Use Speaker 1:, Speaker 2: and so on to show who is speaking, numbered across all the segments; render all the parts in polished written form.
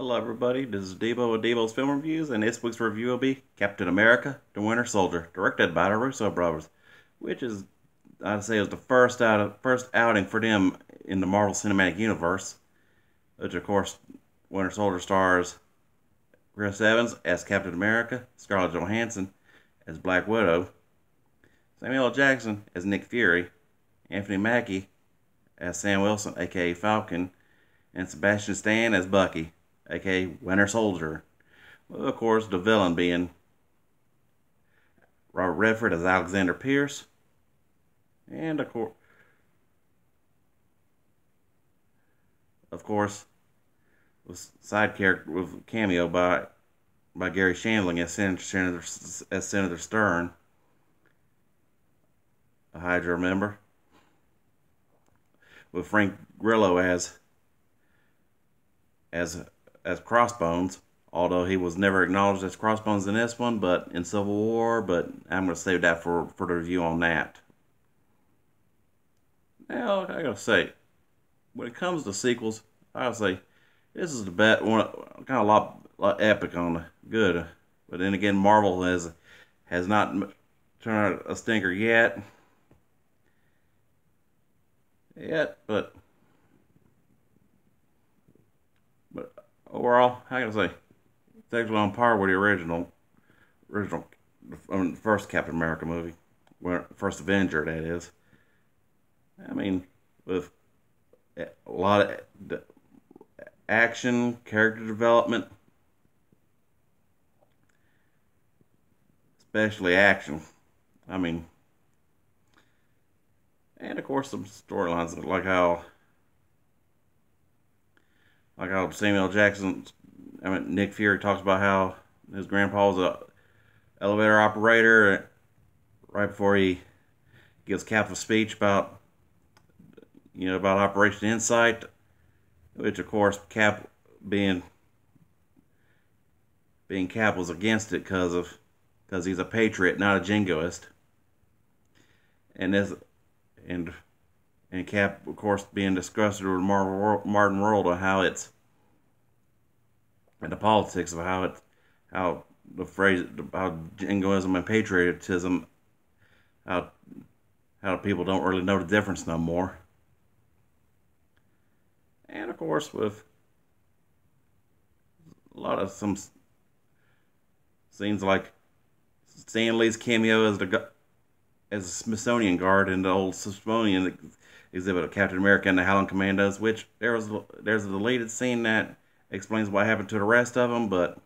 Speaker 1: Hello, everybody. This is Debo with Debo's Film Reviews, and this week's review will be Captain America: The Winter Soldier, directed by the Russo brothers, which is, I'd say, is the first outing for them in the Marvel Cinematic Universe. Which, of course, Winter Soldier stars Chris Evans as Captain America, Scarlett Johansson as Black Widow, Samuel L. Jackson as Nick Fury, Anthony Mackie as Sam Wilson, aka Falcon, and Sebastian Stan as Bucky, aka Winter Soldier. Well, of course, the villain being Robert Redford as Alexander Pierce, and of course, with side character with cameo by Gary Shandling as Senator Stern, a Hydra member, with Frank Grillo as Crossbones, although he was never acknowledged as Crossbones in this one, but in Civil War. But I'm going to save that for the review on that. Now, I gotta say, when it comes to sequels, I gotta say this is the best one, kind of lot epic on the good. But then again, Marvel has not turned out a stinker yet. But overall, I gotta say, it's actually on par with the first Captain America movie, first Avenger, that is. I mean, with a lot of action, character development, especially action. I mean, and of course some storylines like how Samuel Jackson, Nick Fury talks about how his grandpa was a elevator operator right before he gives Cap a speech about Operation Insight, which of course Cap being Cap was against it because he's a patriot, not a jingoist, and Cap, of course, being disgusted with Martin World on how it's and the politics of how the phrase about jingoism and patriotism, how people don't really know the difference no more. And of course, with a lot of some scenes like Stan Lee's cameo as a Smithsonian guard in the old Smithsonian exhibit of Captain America and the Howling Commandos, which there's a deleted scene that explains what happened to the rest of them, but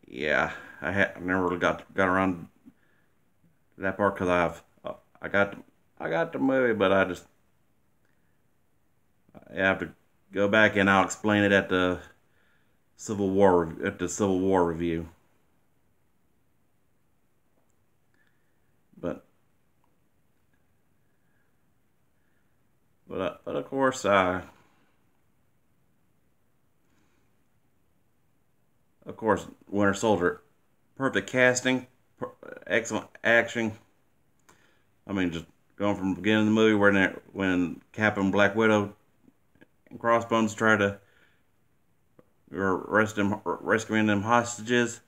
Speaker 1: yeah, I never really got around to that part because I got the movie, but I have to go back and I'll explain it at the Civil War review. But of course, Winter Soldier, perfect casting, excellent action. I mean, just going from the beginning of the movie when Cap and Black Widow and Crossbones try to rescuing them hostages,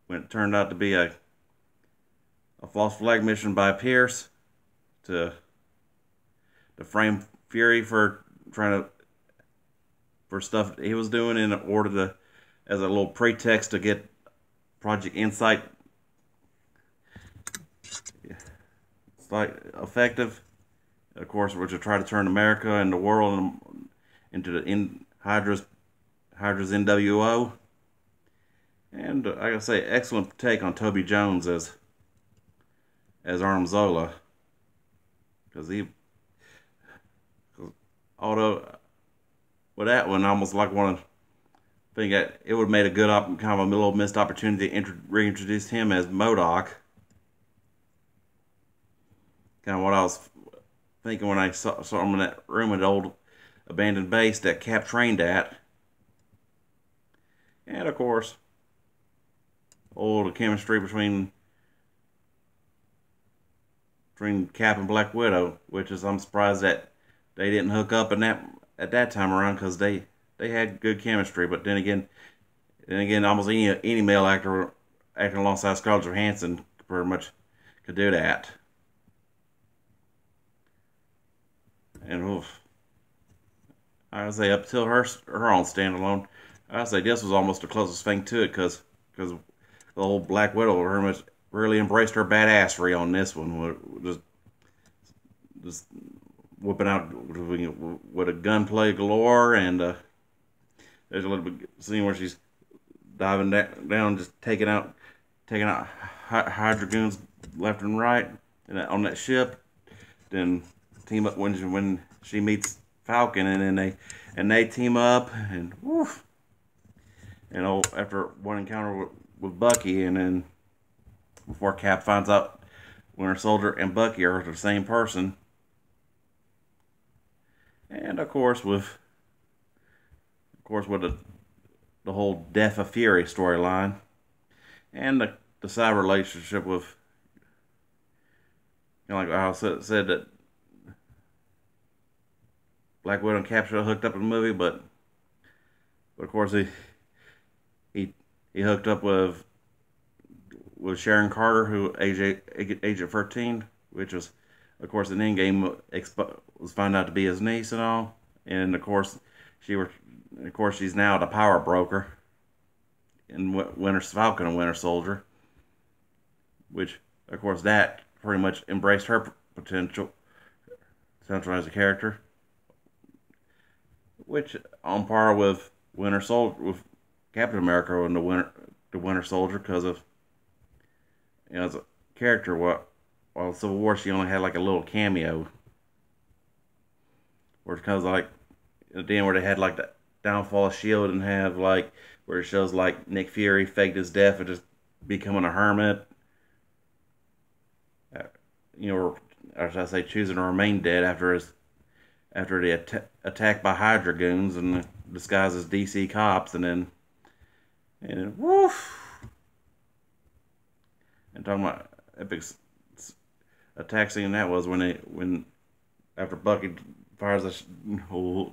Speaker 1: when it turned out to be a false flag mission by Pierce to frame Fury for stuff he was doing in order to, as a little pretext to get Project Insight effective. Of course, we're to try to turn America and the world into Hydra's NWO. And I gotta say, excellent take on Toby Jones as Arnim Zola, although with that one, I almost like one of think that it would have made a good kind of a little missed opportunity to reintroduce him as MODOK. Kind of what I was thinking when I saw him in that room at the old abandoned base that Cap trained at. And of course, the chemistry between Cap and Black Widow, which is, I'm surprised that they didn't hook up in that at that time around because they had good chemistry. But then again, almost any male actor acting alongside Scarlett Johansson pretty much could do that. And oof, I would say up till her own standalone, I would say this was almost the closest thing to it because the old Black Widow very much really embraced her badassery on this one. Just whipping out with a gunplay galore, and there's a little bit scene where she's diving down, just taking out Hydra goons left and right, and on that ship. Then team up when she meets Falcon, and then they team up, and woof, after one encounter with Bucky, and then before Cap finds out Winter Soldier and Bucky are the same person. And of course with the whole Death of Fury storyline, and the side relationship with, like I said that Black Widow and Cap should have hooked up in the movie, but of course he he hooked up with Sharon Carter, who Agent 13, which was, of course, in Endgame was found out to be his niece and all, and she's now the power broker in Winter Falcon and Winter Soldier, which, of course, that pretty much embraced her potential as a character, which on par with Winter Soldier, with Captain America and the Winter Soldier, because of, as a character, while Civil War she only had like a little cameo, where it's kind of like at the end where they had like the downfall of Shield, and have like where it shows like Nick Fury faked his death and just becoming a hermit, or should I say, choosing to remain dead after the attack by Hydra goons and disguised as DC cops, and woof. And talking about epic attack scene, that was when after Bucky fires the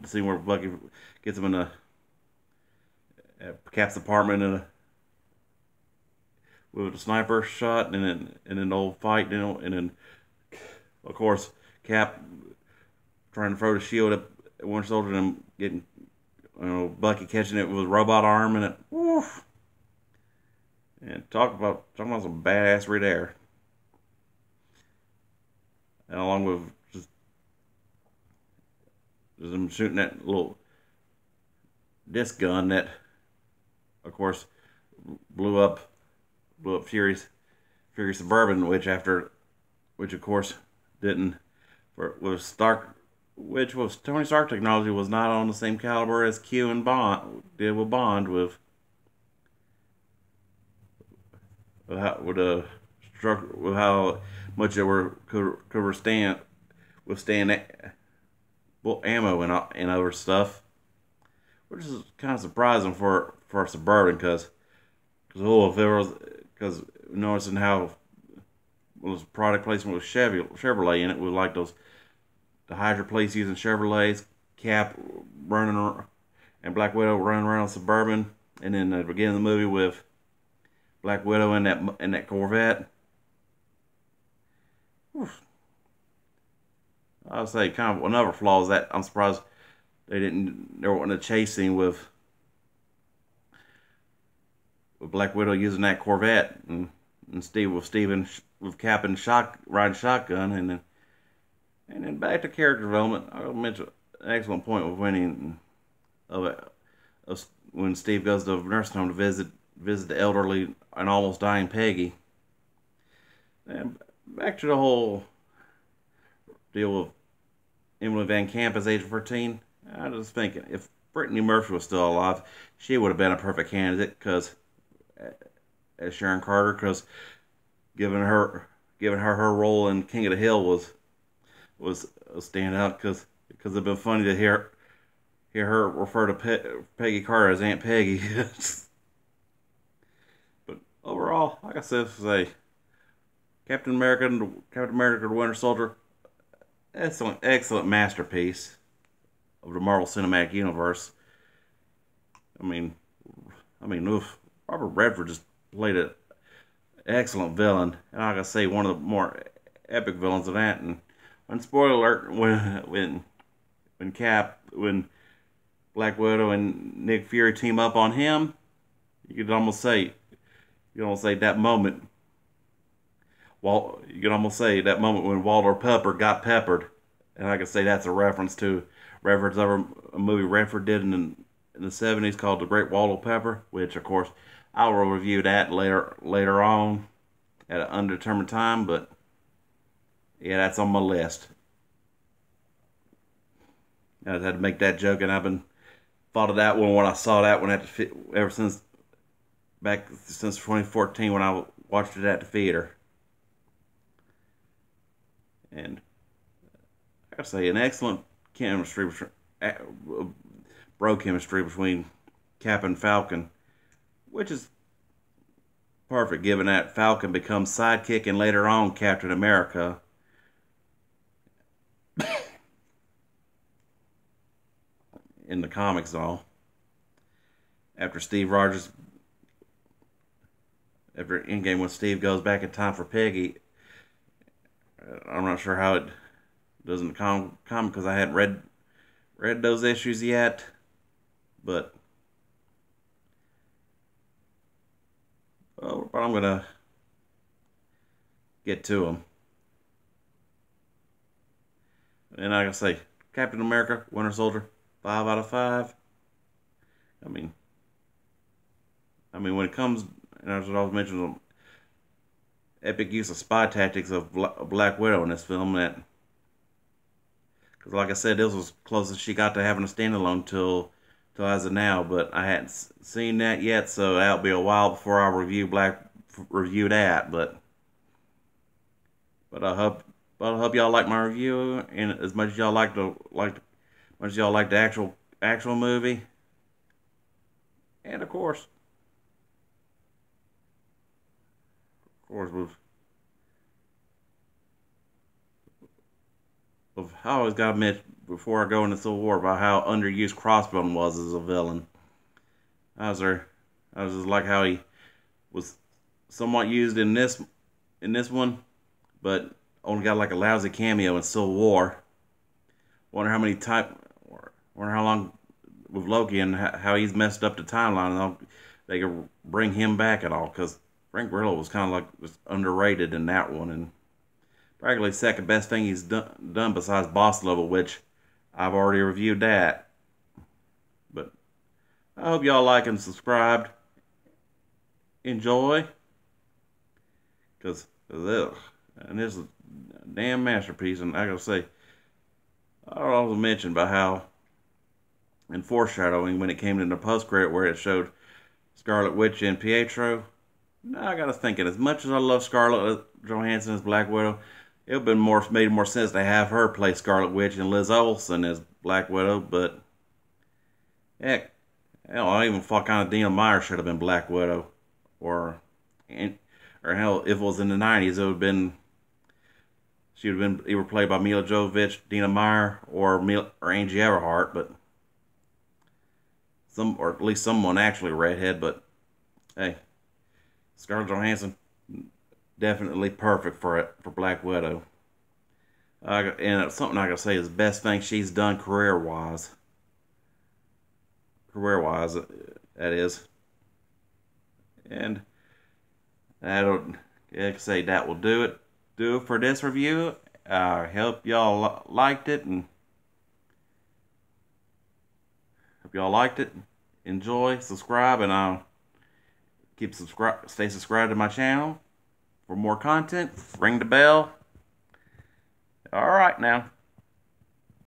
Speaker 1: scene where Bucky gets him in Cap's apartment with a sniper shot, and then the old fight, and then of course Cap trying to throw the shield at Winter Soldier and getting, Bucky catching it with a robot arm, and it, woof. And talking about some badassery there. And along with just them shooting that little disc gun that, of course, blew up Fury's Suburban, which of course didn't, which was Tony Stark technology, was not on the same caliber as Q and Bond did with Bond, with how much it could withstand ammo and other stuff, which is kind of surprising for a Suburban, because noticing how was product placement with Chevrolet in it, with like the Hydra police using Chevrolets, Cap running and Black Widow running around Suburban, and then at the beginning of the movie with Black Widow in that Corvette. Oof. I would say kind of another flaw is that I'm surprised there wasn't a chase scene with Black Widow using that Corvette, and with Cap and riding shotgun, and then back to character development. I'll mention an excellent point with winning of when Steve goes to the nursing home to visit the elderly and almost dying Peggy. And back to the whole deal with Emily Van Camp as Agent 13. I was thinking, if Brittany Murphy was still alive, she would have been a perfect candidate, because as Sharon Carter, because giving her her role in King of the Hill was a standout, because it'd been funny to hear her refer to Peggy Carter as Aunt Peggy. But overall, like I said, Captain America: The Winter Soldier, excellent masterpiece of the Marvel Cinematic Universe. I mean, oof, Robert Redford just played an excellent villain, and I gotta say, one of the more epic villains of that. And spoiler alert, when Black Widow and Nick Fury team up on him, you could almost say, that moment. You could almost say that moment when Walter Pepper got peppered, and I could say that's a reference to Redford's other a movie Redford did in the '70s called The Great Walter Pepper, which of course I will review that later on at an undetermined time. But yeah, that's on my list. I just had to make that joke, and I've been thought of that one when I saw that one ever since 2014 when I watched it at the theater. And I gotta say, an excellent chemistry, bro chemistry between Cap and Falcon, which is perfect given that Falcon becomes sidekick and later on Captain America. In the comics, all after after Endgame, when Steve goes back in time for Peggy, I'm not sure how it does in the comic because I hadn't read those issues yet, but I'm gonna get to them. And I gotta say, Captain America, Winter Soldier, 5 out of 5. I mean, when it comes, and as I was mentioning, the epic use of spy tactics of Black Widow in this film, that because like I said, this was closest she got to having a standalone till as of now, but I hadn't seen that yet, so that'll be a while before I review that. But I hope y'all like my review, and as much as y'all like the actual movie, and of course, I always got to admit before I go into Civil War about how underused Crossbone was as a villain. I was just like how he was somewhat used in this one, but only got like a lousy cameo in Civil War. Wonder how long with Loki and how he's messed up the timeline, and they could bring him back at all, because Frank Grillo was kind of like just underrated in that one, and practically second best thing he's done besides Boss Level, which I've already reviewed that. But I hope y'all like and subscribed. Enjoy, because and this is a damn masterpiece. And I gotta say, I also mentioned about how in foreshadowing when it came to the post credit where it showed Scarlet Witch and Pietro. Now I got to thinking, as much as I love Scarlett Johansson as Black Widow, it would have made more sense to have her play Scarlet Witch and Liz Olsen as Black Widow. But heck, hell, I even thought kind of Dina Meyer should have been Black Widow, or hell, if it was in the '90s, she would have been either played by Mila Jovovich, Dina Meyer, or Angie Everhart, but or at least someone actually redhead. But hey, Scarlett Johansson, definitely perfect for Black Widow. And something I gotta say is the best thing she's done career-wise. Career-wise, that is. And like I say, that will do it for this review. I hope y'all liked it, and enjoy, subscribe, and I'll stay subscribed to my channel for more content. Ring the bell. All right now.